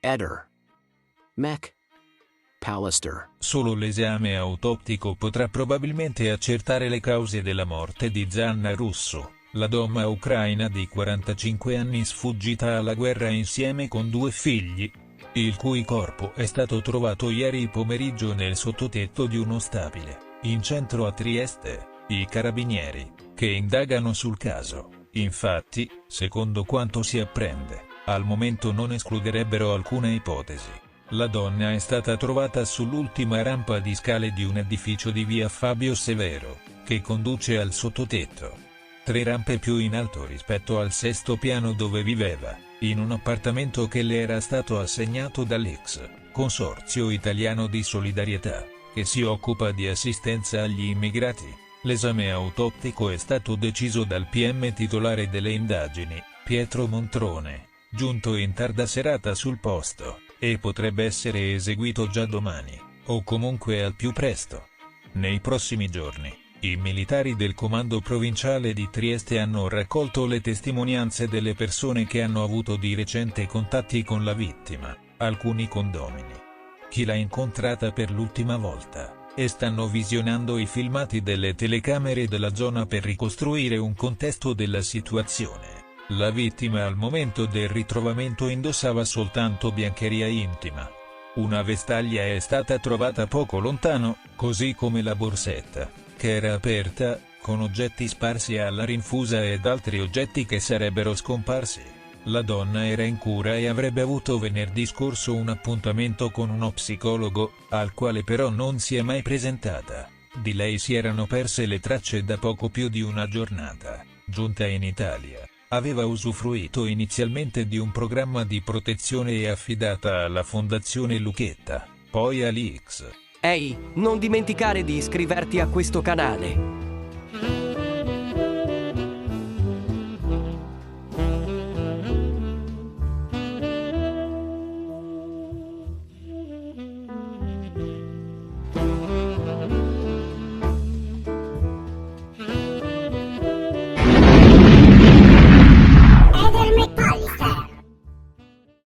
Eder. Mech. Pallister. Solo l'esame autoptico potrà probabilmente accertare le cause della morte di Zanna Russo, la donna ucraina di 45 anni sfuggita alla guerra insieme con 2 figli, il cui corpo è stato trovato ieri pomeriggio nel sottotetto di uno stabile, in centro a Trieste. I carabinieri, che indagano sul caso, infatti, secondo quanto si apprende, al momento non escluderebbero alcuna ipotesi. La donna è stata trovata sull'ultima rampa di scale di un edificio di via Fabio Severo, che conduce al sottotetto. 3 rampe più in alto rispetto al 6° piano dove viveva, in un appartamento che le era stato assegnato dall'X Consorzio Italiano di Solidarietà, che si occupa di assistenza agli immigrati. L'esame autoptico è stato deciso dal PM titolare delle indagini, Pietro Montrone, giunto in tarda serata sul posto, e potrebbe essere eseguito già domani, o comunque al più presto. Nei prossimi giorni, i militari del Comando Provinciale di Trieste hanno raccolto le testimonianze delle persone che hanno avuto di recente contatti con la vittima, alcuni condomini. Chi l'ha incontrata per l'ultima volta, e stanno visionando i filmati delle telecamere della zona per ricostruire un contesto della situazione. La vittima al momento del ritrovamento indossava soltanto biancheria intima. Una vestaglia è stata trovata poco lontano, così come la borsetta, che era aperta, con oggetti sparsi alla rinfusa ed altri oggetti che sarebbero scomparsi. La donna era in cura e avrebbe avuto venerdì scorso un appuntamento con uno psicologo, al quale però non si è mai presentata. Di lei si erano perse le tracce da poco più di una giornata. Giunta in Italia, aveva usufruito inizialmente di un programma di protezione e affidata alla Fondazione Lucchetta, poi all'X. Ehi, non dimenticare di iscriverti a questo canale.